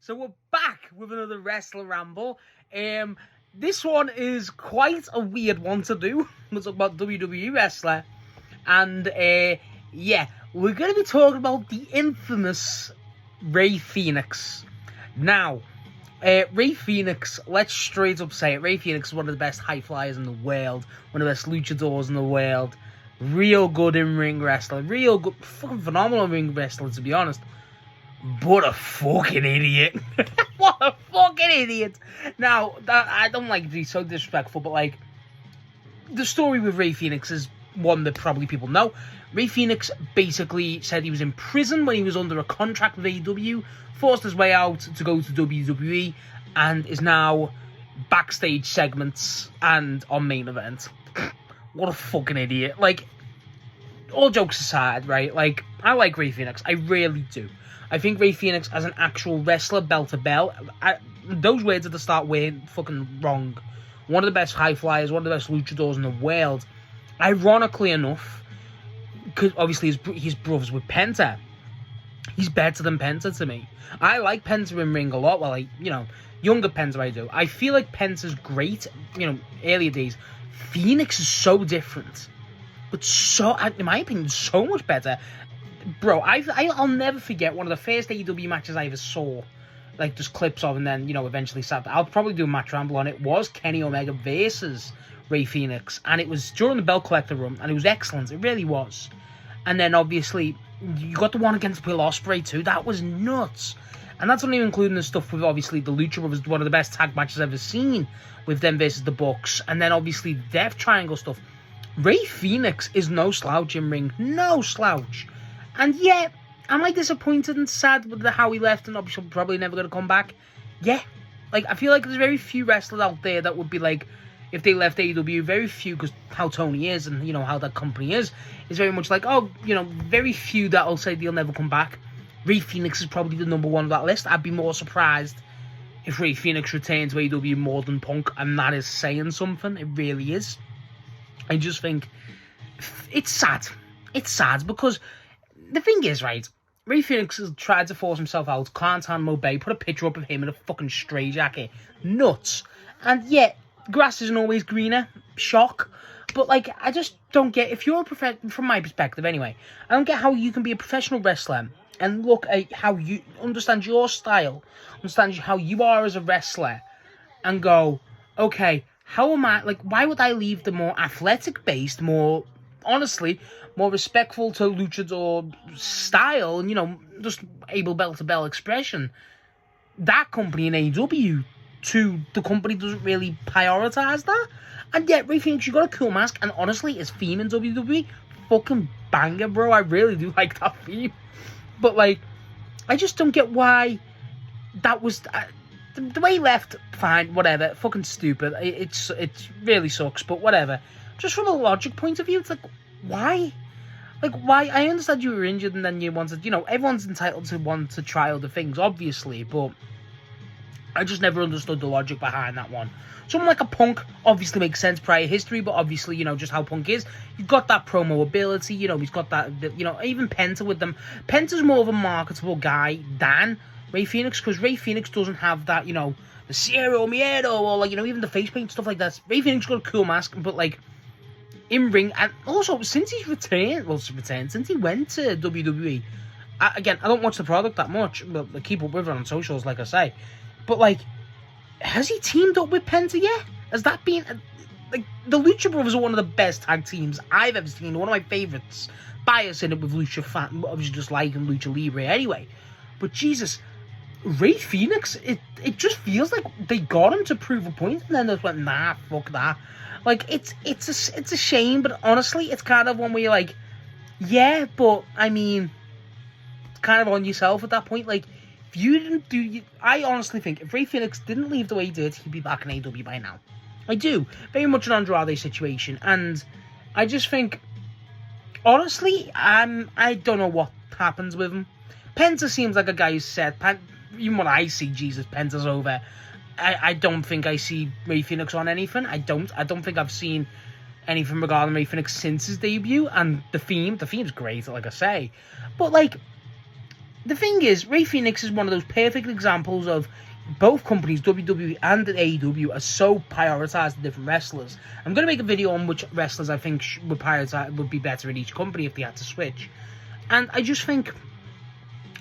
So we're back with another Wrestler Ramble. This one is quite a weird one to do. We're talking about WWE wrestler. And, yeah, we're going to be talking about the infamous Rey Fenix. Now, Rey Fenix, let's straight up say it. Rey Fenix is one of the best high flyers in the world. One of the best luchadors in the world. Real good in-ring wrestler. Real good, fucking phenomenal in-ring wrestler, to be honest. But a fucking idiot. What a fucking idiot. Now, I don't like to be so disrespectful, but, like, the story with Rey Fenix is one that probably people know. Rey Fenix basically said he was in prison when he was under a contract with AEW, forced his way out to go to WWE, and is now backstage segments and on main event. What a fucking idiot. Like, all jokes aside, right? Like, I like Rey Fenix. I really do. I think Rey Fenix as an actual wrestler, bell to bell, those words at the start were fucking wrong. One of the best high flyers, one of the best luchadors in the world. Ironically enough, because obviously his brothers with Penta, he's better than Penta to me. I like Penta in ring a lot. Well, younger Penta I do. I feel like Penta's great, earlier days. Fenix is so different, but so, in my opinion, so much better. Bro, I'll never forget one of the first AEW matches I ever saw, like just clips of, and then, eventually sat. I'll probably do a match ramble on it. Was Kenny Omega versus Rey Fenix, and it was during the Bell Collector run, and it was excellent. It really was. And then obviously you got the one against Will Ospreay too. That was nuts. And that's not even including the stuff with obviously the Lucha Brothers, one of the best tag matches I've ever seen with them versus the Bucks, and then obviously the Death Triangle stuff. Rey Fenix is no slouch in ring, no slouch. And yeah, am I disappointed and sad with how he left and obviously probably never going to come back? Yeah. Like, I feel like there's very few wrestlers out there that would be like, if they left AEW, very few, because how Tony is and, how that company is very much like, very few that'll say they'll never come back. Rey Fenix is probably the number one on that list. I'd be more surprised if Rey Fenix returned to AEW more than Punk, and that is saying something. It really is. I just think it's sad. It's sad because the thing is, right, Rey Fenix has tried to force himself out, can't handle Bay, put a picture up of him in a fucking stray jacket. Nuts. And yet, grass isn't always greener. Shock. But, like, I just don't get, if you're a from my perspective anyway, I don't get how you can be a professional wrestler and look at how you understand your style, understand how you are as a wrestler, and go, okay, how am I, like, why would I leave the more athletic-based, more, honestly, more respectful to luchador style and, just able bell-to-bell expression, that company in AEW to the company doesn't really prioritize that? And yet, Rey Fenix, you got a cool mask, and honestly, his theme in WWE, fucking banger, bro. I really do like that theme. But, like, I just don't get why that was... the way he left, fine, whatever, fucking stupid. It really sucks, but whatever. Just from a logic point of view, it's like, why? Like, why? I understand you were injured and then you wanted, everyone's entitled to want to try other things, obviously, but I just never understood the logic behind that one. Someone like a Punk obviously makes sense, prior history, but obviously, just how Punk is. He's got that promo ability, he's got that, even Penta with them. Penta's more of a marketable guy than Rey Fenix, because Rey Fenix doesn't have that, the Aero Miedo, or, like, even the face paint, stuff like that. Rey Fenix got a cool mask, but, like, in ring, and also since he's since he went to WWE, I don't watch the product that much, but I keep up with it on socials, like I say. But, like, has he teamed up with Penta yet? Has that been like, the Lucha Brothers are one of the best tag teams I've ever seen. One of my favorites. Bias in it with Lucha fan, obviously just liking Lucha Libre anyway. But Jesus, Rey Fenix, it just feels like they got him to prove a point, and then they just went, nah, fuck that. Like, it's a shame, but honestly, it's kind of one where you're like, yeah, but, I mean, it's kind of on yourself at that point. Like, if you didn't do... I honestly think if Rey Fenix didn't leave the way he did, he'd be back in AEW by now. I do. Very much an Andrade situation. And I just think, honestly, I don't know what happens with him. Penta seems like a guy who's set. Even when I see Jesus, Penta's over. I don't think I see Rey Fenix on anything. I don't think I've seen anything regarding Rey Fenix since his debut. And the theme's great, like I say. But, like, the thing is, Rey Fenix is one of those perfect examples of both companies, WWE and AEW, are so prioritized the different wrestlers. I'm going to make a video on which wrestlers I think would be better in each company if they had to switch. And I just think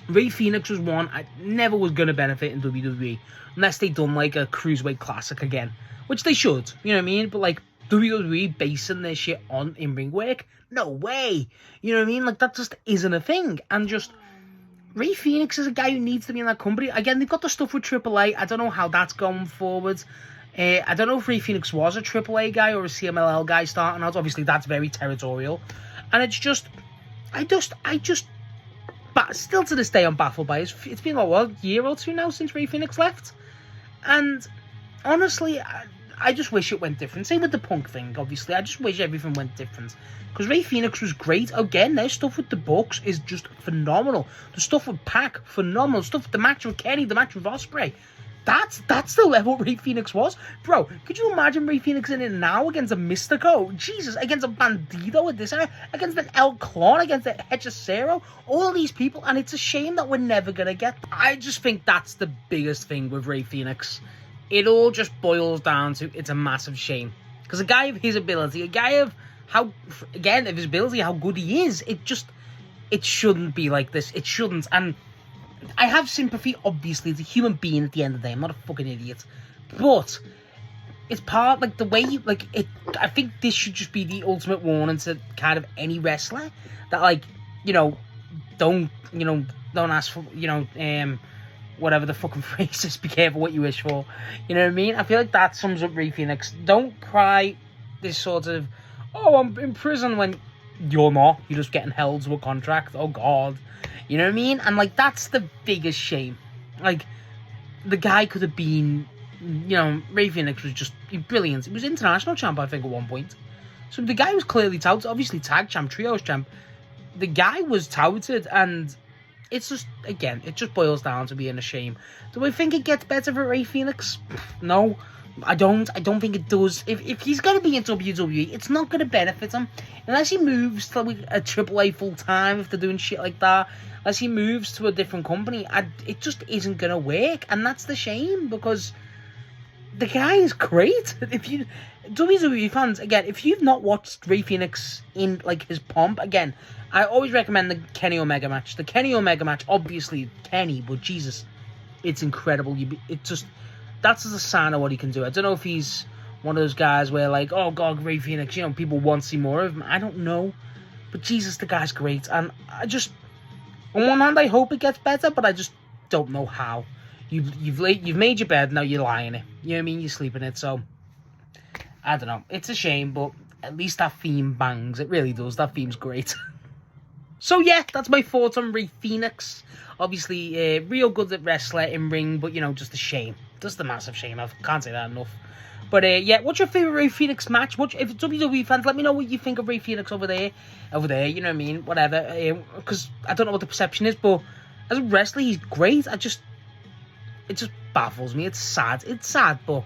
Rey Fenix was one I never was going to benefit in WWE unless they done like a Cruiserweight Classic again, which they should, you know what I mean? But like WWE basing their shit on in-ring work, no way, you know what I mean? Like that just isn't a thing. And just Rey Fenix is a guy who needs to be in that company. Again, they've got the stuff with AAA. I don't know how that's going forward. I don't know if Rey Fenix was a AAA guy or a CMLL guy starting out. Obviously, that's very territorial. And it's just, but still to this day, I'm baffled by it. It's been, a year or two now since Rey Fenix left. And honestly, I just wish it went different. Same with the Punk thing, obviously. I just wish everything went different. Because Rey Fenix was great. Again, their stuff with the Bucks is just phenomenal. The stuff with Pac, phenomenal. Stuff with the match with Kenny, the match with Ospreay. That's the level Rey Fenix was. Bro, could you imagine Rey Fenix in it now against a Mystico? Jesus, against a Bandido at this era, against an El Clon, against a Hechicero, all these people, and it's a shame that we're never going to get. I just think that's the biggest thing with Rey Fenix. It all just boils down to it's a massive shame. Because a guy of his ability, a guy of how good he is, it shouldn't be like this. It shouldn't. And I have sympathy, obviously, as a human being at the end of the day. I'm not a fucking idiot. But it's part, like, the way you, like, it. I think this should just be the ultimate warning to kind of any wrestler that, like, don't ask for, whatever the fucking phrase is, be careful what you wish for. You know what I mean? I feel like that sums up Rey Fenix. Don't cry this sort of, oh, I'm in prison, when you're not. You're just getting held to a contract. Oh, God. You know what I mean? And, like, that's the biggest shame. Like, the guy could have been, Rey Fenix was just brilliant. He was international champ, I think, at one point. So the guy was clearly touted. Obviously, tag champ, trios champ. The guy was touted, and it's just, again, it just boils down to being a shame. Do I think it gets better for Rey Fenix? No, I don't. I don't think it does. If he's going to be in WWE, it's not going to benefit him. Unless he moves to like a AAA full-time, if they're doing shit like that. Unless he moves to a different company, it just isn't going to work. And that's the shame, because the guy is great. WWE fans, again, if you've not watched Rey Fenix in, like, his pomp, again, I always recommend the Kenny Omega match. The Kenny Omega match, obviously Kenny, but Jesus, it's incredible. That's just a sign of what he can do. I don't know if he's one of those guys where, like, oh God, Rey Fenix, people want to see more of him. I don't know, but Jesus, the guy's great. And on one hand, I hope it gets better, but I just don't know how. You've made your bed, now you're lying in it. You know what I mean? You're sleeping in it. So I don't know. It's a shame, but at least that theme bangs. It really does. That theme's great. So yeah, that's my thoughts on Rey Fenix. Obviously, real good at wrestler in ring, but just a shame. Just a massive shame. I can't say that enough. But yeah, what's your favourite Rey Fenix match? If WWE fans, let me know what you think of Rey Fenix over there, you know what I mean? Whatever. Because I don't know what the perception is, but as a wrestler, he's great. It just baffles me. It's sad. It's sad, but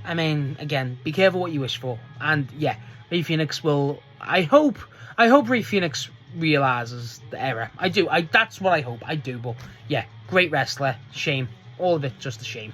I mean, again, be careful what you wish for. And yeah, Rey Fenix will. I hope Rey Fenix realizes the error. I do. That's what I hope. I do. But yeah, great wrestler. Shame. All of it just a shame.